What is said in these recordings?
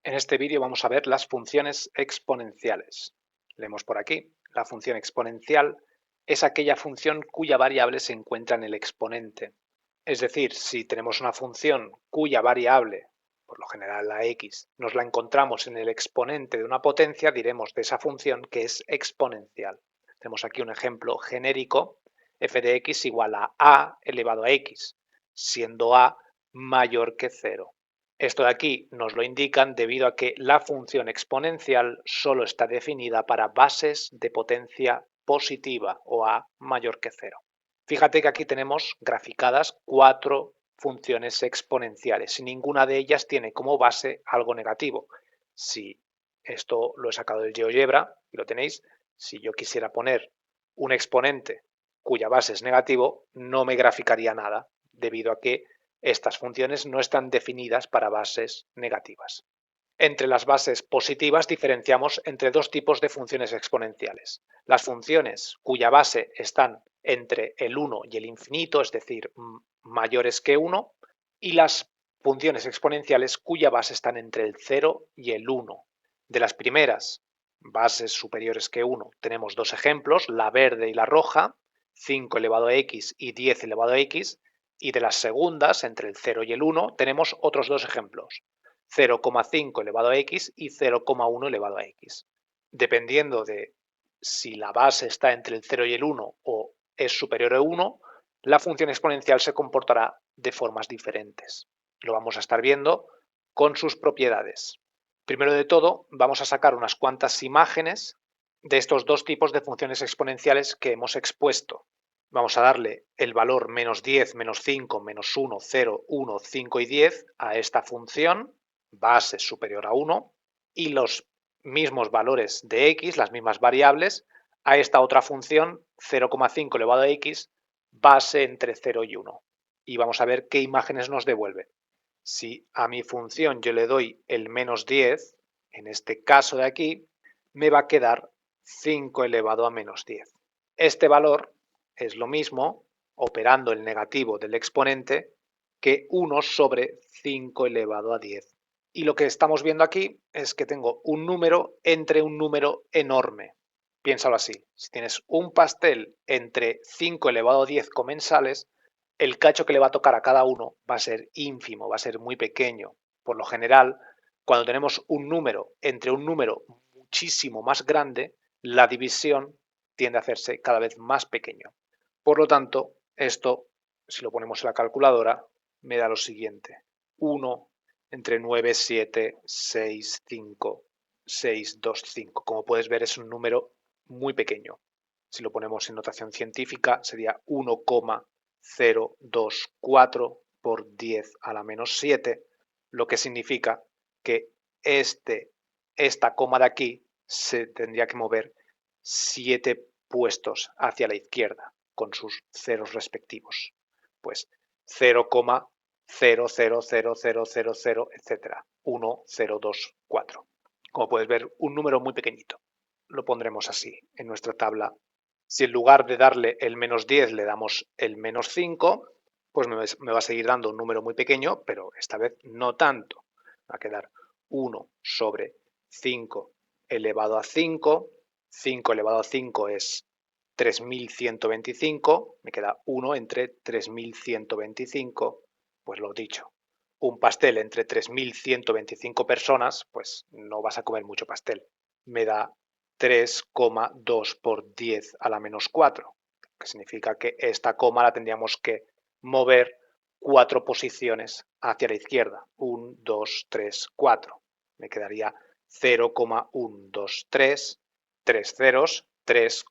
En este vídeo vamos a ver las funciones exponenciales. Leemos por aquí. La función exponencial es aquella función cuya variable se encuentra en el exponente. Es decir, si tenemos una función cuya variable, por lo general la x, nos la encontramos en el exponente de una potencia, diremos de esa función que es exponencial. Tenemos aquí un ejemplo genérico, f de x igual a elevado a x, siendo a mayor que 0. Esto de aquí nos lo indican debido a que la función exponencial solo está definida para bases de potencia positiva o a mayor que 0. Fíjate que aquí tenemos graficadas 4 funciones exponenciales y ninguna de ellas tiene como base algo negativo. Si esto lo he sacado del GeoGebra y lo tenéis, si yo quisiera poner un exponente cuya base es negativo, no me graficaría nada, debido a que estas funciones no están definidas para bases negativas. Entre las bases positivas diferenciamos entre dos tipos de funciones exponenciales. Las funciones cuya base están entre el 1 y el infinito, es decir, mayores que 1, y las funciones exponenciales cuya base están entre el 0 y el 1. De las primeras, bases superiores que 1, tenemos dos ejemplos, la verde y la roja, 5 elevado a x y 10 elevado a x, y de las segundas, entre el 0 y el 1, tenemos otros dos ejemplos, 0,5 elevado a x y 0,1 elevado a x. Dependiendo de si la base está entre el 0 y el 1 o es superior a 1, la función exponencial se comportará de formas diferentes. Lo vamos a estar viendo con sus propiedades. Primero de todo, vamos a sacar unas cuantas imágenes de estos dos tipos de funciones exponenciales que hemos expuesto. Vamos a darle el valor menos 10, menos 5, menos 1, 0, 1, 5 y 10 a esta función, base superior a 1, y los mismos valores de x, las mismas variables, a esta otra función 0,5 elevado a x, base entre 0 y 1. Y vamos a ver qué imágenes nos devuelve. Si a mi función yo le doy el menos 10, en este caso de aquí, me va a quedar 5 elevado a menos 10. Este valor es lo mismo, operando el negativo del exponente, que 1 sobre 5 elevado a 10. Y lo que estamos viendo aquí es que tengo un número entre un número enorme. Piénsalo así, si tienes un pastel entre 5 elevado a 10 comensales, el cacho que le va a tocar a cada uno va a ser ínfimo, va a ser muy pequeño. Por lo general, cuando tenemos un número entre un número muchísimo más grande, la división tiende a hacerse cada vez más pequeño. Por lo tanto, esto, si lo ponemos en la calculadora, me da lo siguiente. 1 entre 9, 7, 6, 5, 6, 2, 5. Como puedes ver, es un número muy pequeño. Si lo ponemos en notación científica, sería 1,024 por 10 a la menos 7, lo que significa que esta coma de aquí se tendría que mover 7 puestos hacia la izquierda con sus ceros respectivos. Pues 0,000000, etcétera. 1, 0, 2, 4. Como puedes ver, un número muy pequeñito. Lo pondremos así en nuestra tabla. Si en lugar de darle el menos 10 le damos el menos 5, pues me va a seguir dando un número muy pequeño, pero esta vez no tanto. Va a quedar 1 sobre 5 elevado a 5. 5 elevado a 5 es 3125. Me queda 1 entre 3125. Pues lo dicho, un pastel entre 3125 personas, pues no vas a comer mucho pastel. Me da 3,2 por 10 a la menos 4, que significa que esta coma la tendríamos que mover 4 posiciones hacia la izquierda. 1, 2, 3, 4. Me quedaría 0,123, 3 ceros, 3,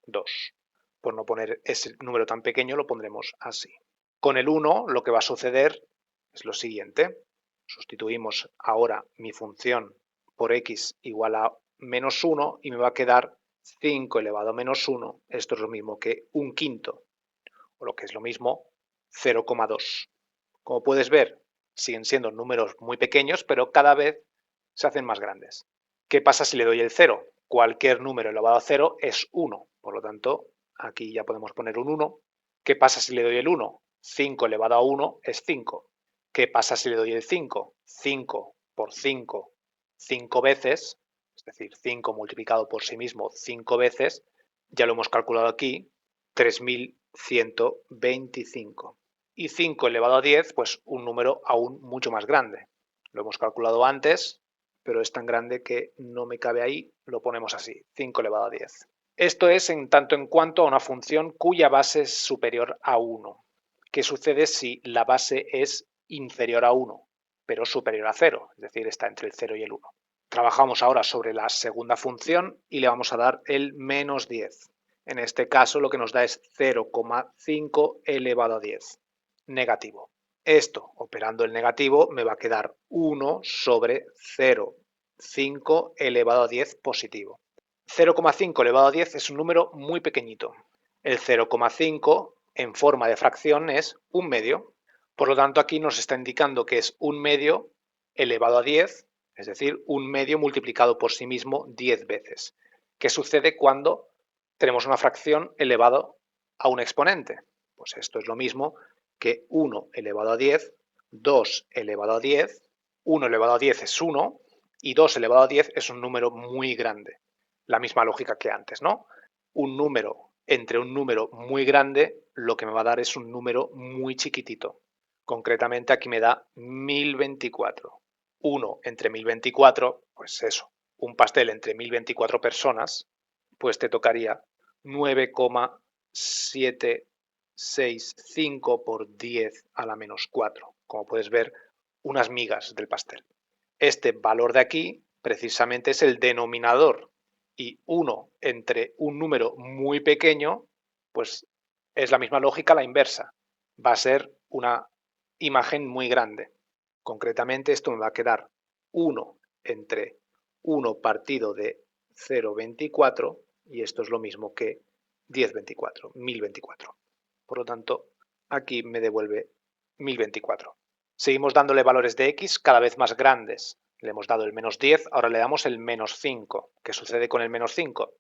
2. Por no poner ese número tan pequeño, lo pondremos así. Con el 1 lo que va a suceder es lo siguiente. Sustituimos ahora mi función por x igual a menos 1 y me va a quedar 5 elevado a menos 1. Esto es lo mismo que un quinto, o lo que es lo mismo 0,2. Como puedes ver, siguen siendo números muy pequeños, pero cada vez se hacen más grandes. ¿Qué pasa si le doy el 0? Cualquier número elevado a 0 es 1. Por lo tanto, aquí ya podemos poner un 1. ¿Qué pasa si le doy el 1? 5 elevado a 1 es 5. ¿Qué pasa si le doy el 5? 5 por 5 5 veces, es decir, 5 multiplicado por sí mismo 5 veces, ya lo hemos calculado aquí, 3125. Y 5 elevado a 10, pues un número aún mucho más grande. Lo hemos calculado antes, pero es tan grande que no me cabe ahí, lo ponemos así, 5 elevado a 10. Esto es en tanto en cuanto a una función cuya base es superior a 1. ¿Qué sucede si la base es inferior a 1, pero superior a 0? Es decir, está entre el 0 y el 1. Trabajamos ahora sobre la segunda función y le vamos a dar el menos 10. En este caso lo que nos da es 0,5 elevado a 10, negativo. Esto, operando el negativo, me va a quedar 1 sobre 0,5 elevado a 10 positivo. 0,5 elevado a 10 es un número muy pequeñito. El 0,5 en forma de fracción es un medio. Por lo tanto, aquí nos está indicando que es un medio elevado a 10, es decir, un medio multiplicado por sí mismo 10 veces. ¿Qué sucede cuando tenemos una fracción elevado a un exponente? Pues esto es lo mismo que 1 elevado a 10, 2 elevado a 10, 1 elevado a 10 es 1 y 2 elevado a 10 es un número muy grande. La misma lógica que antes, ¿no? Un número entre un número muy grande, lo que me va a dar es un número muy chiquitito. Concretamente aquí me da 1024. 1 entre 1024, pues eso, un pastel entre 1024 personas, pues te tocaría 9,765 por 10 a la menos 4. Como puedes ver, unas migas del pastel. Este valor de aquí precisamente es el denominador y 1 entre un número muy pequeño, pues es la misma lógica, la inversa. Va a ser una imagen muy grande. Concretamente esto me va a quedar 1 entre 1 partido de 0,24 y esto es lo mismo que 1024, 1024. Por lo tanto, aquí me devuelve 1024. Seguimos dándole valores de x cada vez más grandes. Le hemos dado el menos 10, ahora le damos el menos 5. ¿Qué sucede con el menos 5?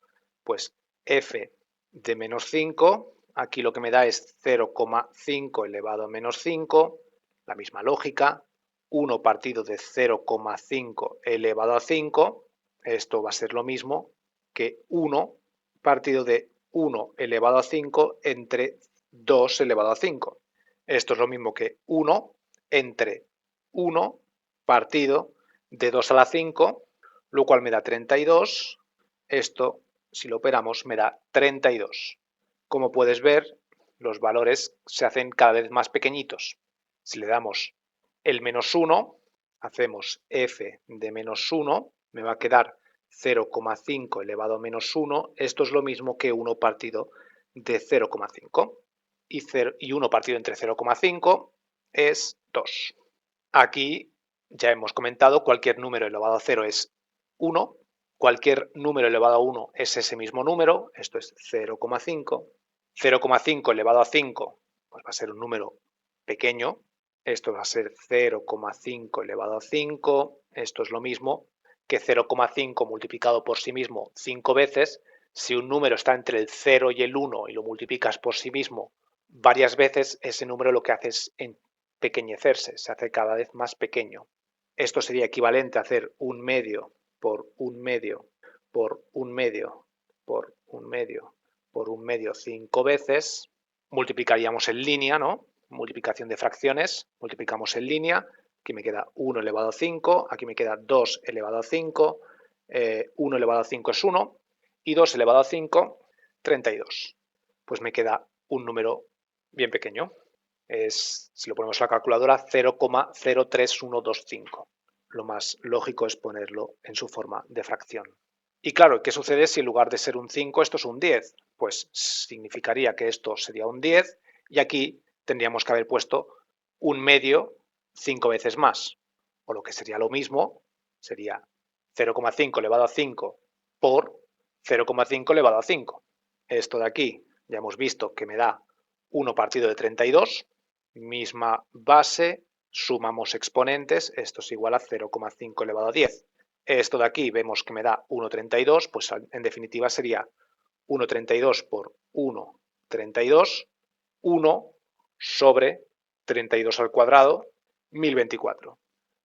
Pues f de menos 5, aquí lo que me da es 0,5 elevado a menos 5, la misma lógica, 1 partido de 0,5 elevado a 5, esto va a ser lo mismo que 1 partido de 1 elevado a 5 entre 2 elevado a 5. Esto es lo mismo que 1 entre 1 partido de 2 a la 5, lo cual me da 32. Esto, si lo operamos, me da 32. Como puedes ver, los valores se hacen cada vez más pequeñitos. Si le damos el menos 1, hacemos f de menos 1, me va a quedar 0,5 elevado a menos 1. Esto es lo mismo que 1 partido de 0,5. Y 1 partido entre 0,5 es 2. Aquí ya hemos comentado, cualquier número elevado a 0 es 1, cualquier número elevado a 1 es ese mismo número, esto es 0,5. 0,5 elevado a 5 pues va a ser un número pequeño, esto va a ser 0,5 elevado a 5, esto es lo mismo que 0,5 multiplicado por sí mismo 5 veces. Si un número está entre el 0 y el 1 y lo multiplicas por sí mismo varias veces, ese número lo que hace es empequeñecerse, se hace cada vez más pequeño. Esto sería equivalente a hacer un medio por un medio por un medio por un medio por un medio 5 veces. Multiplicaríamos en línea, ¿no? Multiplicación de fracciones, multiplicamos en línea, aquí me queda 1 elevado a 5, aquí me queda 2 elevado a 5, 1 elevado a 5 es 1 y 2 elevado a 5, 32. Pues me queda un número bien pequeño. Si lo ponemos en la calculadora, 0,03125. Lo más lógico es ponerlo en su forma de fracción. Y claro, ¿qué sucede si en lugar de ser un 5 esto es un 10? Pues significaría que esto sería un 10 y aquí tendríamos que haber puesto un medio 5 veces más. O lo que sería lo mismo, sería 0,5 elevado a 5 por 0,5 elevado a 5. Esto de aquí ya hemos visto que me da 1 partido de 32, misma base, sumamos exponentes, esto es igual a 0,5 elevado a 10. Esto de aquí vemos que me da 1,32, pues en definitiva sería 1,32 por 1,32, 1 sobre 32 al cuadrado, 1024.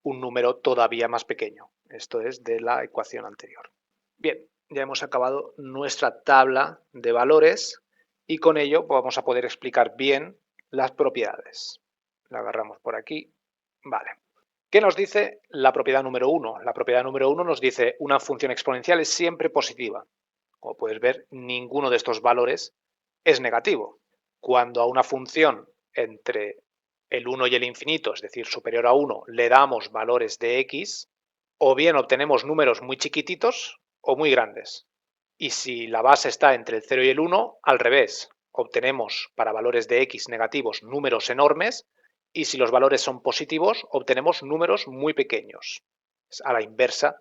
Un número todavía más pequeño. Esto es de la ecuación anterior. Bien, ya hemos acabado nuestra tabla de valores y con ello vamos a poder explicar bien las propiedades. La agarramos por aquí. Vale. ¿Qué nos dice la propiedad número 1? La propiedad número 1 nos dice una función exponencial es siempre positiva. Como puedes ver, ninguno de estos valores es negativo. Cuando a una función entre el 1 y el infinito, es decir, superior a 1, le damos valores de x, o bien obtenemos números muy chiquititos o muy grandes. Y si la base está entre el 0 y el 1, al revés, obtenemos para valores de x negativos números enormes y si los valores son positivos, obtenemos números muy pequeños. Es a la inversa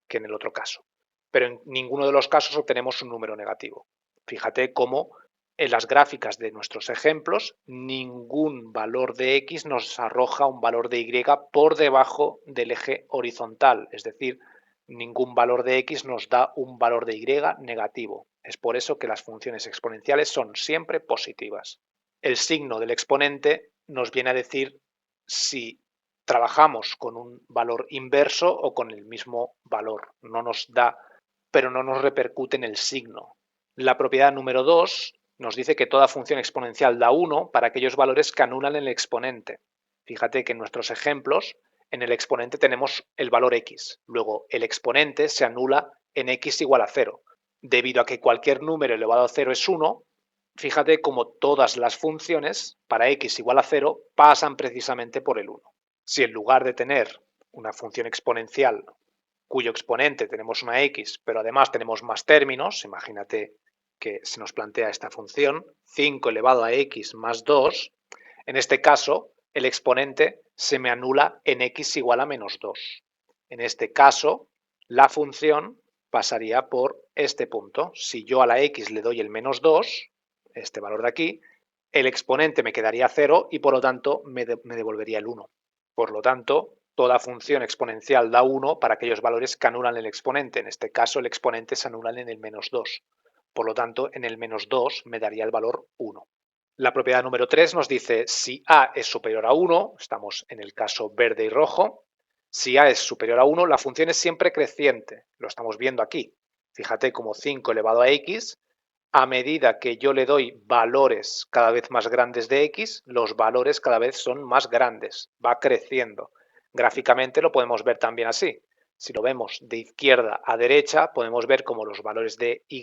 que en el otro caso. Pero en ninguno de los casos obtenemos un número negativo. Fíjate cómo en las gráficas de nuestros ejemplos ningún valor de x nos arroja un valor de y por debajo del eje horizontal, es decir, ningún valor de x nos da un valor de y negativo. Es por eso que las funciones exponenciales son siempre positivas. El signo del exponente nos viene a decir si trabajamos con un valor inverso o con el mismo valor. No nos da, pero no nos repercute en el signo. La propiedad número 2 nos dice que toda función exponencial da 1 para aquellos valores que anulan el exponente. Fíjate que en nuestros ejemplos, en el exponente tenemos el valor x. Luego, el exponente se anula en x igual a 0. Debido a que cualquier número elevado a 0 es 1, fíjate cómo todas las funciones para x igual a 0 pasan precisamente por el 1. Si en lugar de tener una función exponencial cuyo exponente tenemos una x, pero además tenemos más términos, imagínate que se nos plantea esta función, 5 elevado a x más 2, en este caso el exponente se me anula en x igual a menos 2. En este caso, la función pasaría por este punto. Si yo a la x le doy el menos 2, este valor de aquí, el exponente me quedaría 0 y por lo tanto me devolvería el 1. Por lo tanto, toda función exponencial da 1 para aquellos valores que anulan el exponente. En este caso, el exponente se anula en el menos 2. Por lo tanto, en el menos 2 me daría el valor 1. La propiedad número 3 nos dice si a es superior a 1, estamos en el caso verde y rojo, si a es superior a 1, la función es siempre creciente, lo estamos viendo aquí. Fíjate como 5 elevado a x, a medida que yo le doy valores cada vez más grandes de x, los valores cada vez son más grandes, va creciendo. Gráficamente lo podemos ver también así. Si lo vemos de izquierda a derecha, podemos ver cómo los valores de y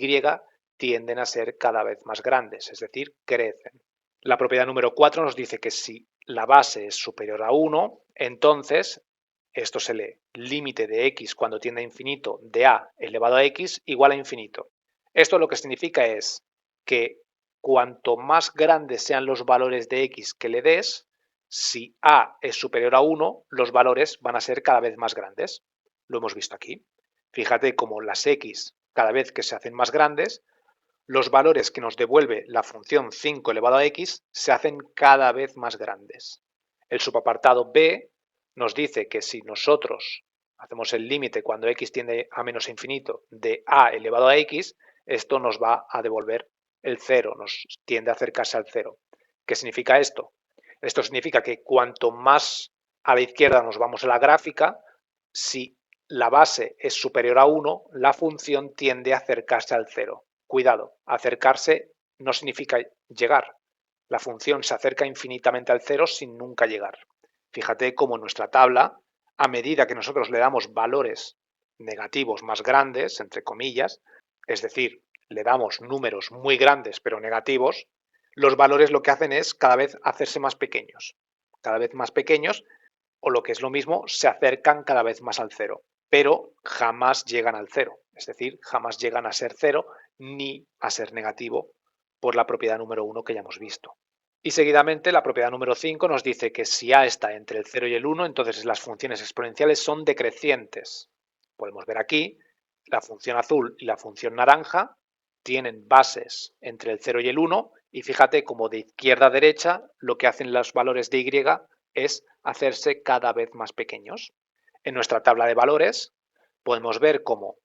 tienden a ser cada vez más grandes, es decir, crecen. La propiedad número 4 nos dice que si la base es superior a 1, entonces esto se lee límite de x cuando tiende a infinito de a elevado a x igual a infinito. Esto lo que significa es que cuanto más grandes sean los valores de x que le des, si a es superior a 1, los valores van a ser cada vez más grandes. Lo hemos visto aquí. Fíjate cómo las x, cada vez que se hacen más grandes, los valores que nos devuelve la función 5 elevado a x se hacen cada vez más grandes. El subapartado b nos dice que si nosotros hacemos el límite cuando x tiende a menos infinito de a elevado a x, esto nos va a devolver el 0, nos tiende a acercarse al 0. ¿Qué significa esto? Esto significa que cuanto más a la izquierda nos vamos a la gráfica, si la base es superior a 1, la función tiende a acercarse al 0. Cuidado, acercarse no significa llegar. La función se acerca infinitamente al 0 sin nunca llegar. Fíjate cómo en nuestra tabla, a medida que nosotros le damos valores negativos más grandes, entre comillas, es decir, le damos números muy grandes pero negativos, los valores lo que hacen es cada vez hacerse más pequeños. Cada vez más pequeños, o lo que es lo mismo, se acercan cada vez más al 0, pero jamás llegan al 0. Es decir, jamás llegan a ser 0 ni a ser negativo por la propiedad número 1 que ya hemos visto. Y seguidamente la propiedad número 5 nos dice que si a está entre el 0 y el 1, entonces las funciones exponenciales son decrecientes. Podemos ver aquí la función azul y la función naranja tienen bases entre el 0 y el 1 y fíjate como de izquierda a derecha lo que hacen los valores de y es hacerse cada vez más pequeños. En nuestra tabla de valores podemos ver cómo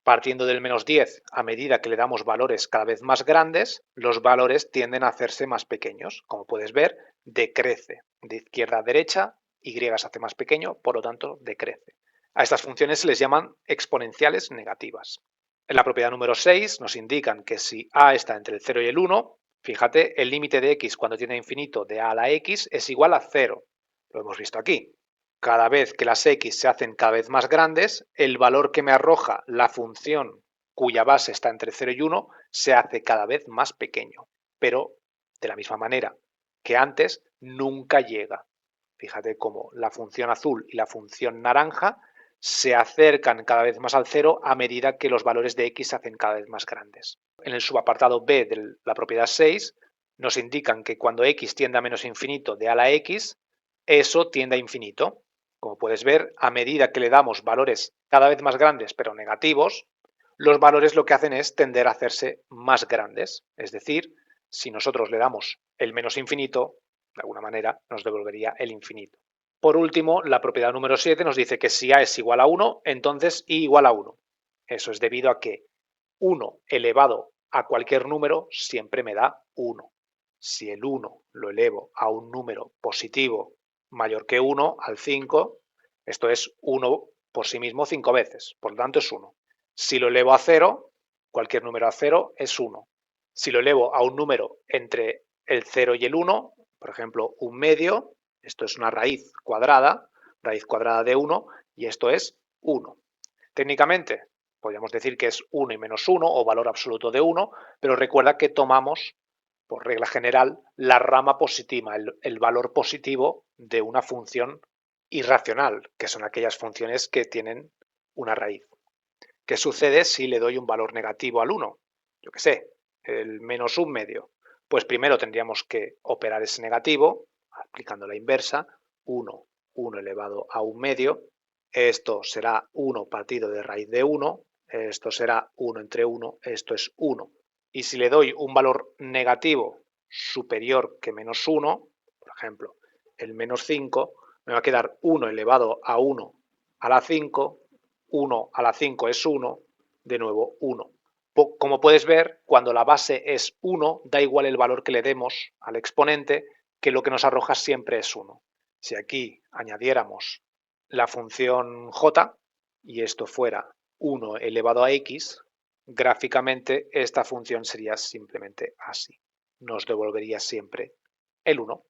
partiendo del menos 10, a medida que le damos valores cada vez más grandes, los valores tienden a hacerse más pequeños. Como puedes ver, decrece. De izquierda a derecha, y se hace más pequeño, por lo tanto, decrece. A estas funciones se les llaman exponenciales negativas. En la propiedad número 6 nos indican que si a está entre el 0 y el 1, fíjate, el límite de x cuando tiende a infinito de a a la x es igual a 0. Lo hemos visto aquí. Cada vez que las x se hacen cada vez más grandes, el valor que me arroja la función cuya base está entre 0 y 1 se hace cada vez más pequeño. Pero, de la misma manera que antes, nunca llega. Fíjate cómo la función azul y la función naranja se acercan cada vez más al cero a medida que los valores de x se hacen cada vez más grandes. En el subapartado B de la propiedad 6 nos indican que cuando x tiende a menos infinito de a la x, eso tiende a infinito. Como puedes ver, a medida que le damos valores cada vez más grandes pero negativos, los valores lo que hacen es tender a hacerse más grandes. Es decir, si nosotros le damos el menos infinito, de alguna manera nos devolvería el infinito. Por último, la propiedad número 7 nos dice que si a es igual a 1, entonces i igual a 1. Eso es debido a que 1 elevado a cualquier número siempre me da 1. Si el 1 lo elevo a un número positivo mayor que 1, al 5, esto es 1 por sí mismo 5 veces, por lo tanto es 1. Si lo elevo a 0, cualquier número a 0 es 1. Si lo elevo a un número entre el 0 y el 1, por ejemplo, un medio, esto es una raíz cuadrada de 1, y esto es 1. Técnicamente, podríamos decir que es 1 y menos 1 o valor absoluto de 1, pero recuerda que tomamos, por regla general, la rama positiva, el valor positivo de una función irracional, que son aquellas funciones que tienen una raíz. ¿Qué sucede si le doy un valor negativo al 1? Yo qué sé, el menos un medio. Pues primero tendríamos que operar ese negativo, aplicando la inversa, 1 elevado a un medio. Esto será 1 partido de raíz de 1. Esto será 1 entre 1. Esto es 1. Y si le doy un valor negativo superior que menos 1, por ejemplo, el menos 5, me va a quedar 1 elevado a 1 a la 5. 1 a la 5 es 1, de nuevo 1. Como puedes ver, cuando la base es 1, da igual el valor que le demos al exponente, que lo que nos arroja siempre es 1. Si aquí añadiéramos la función j y esto fuera 1 elevado a x, gráficamente esta función sería simplemente así. Nos devolvería siempre el 1.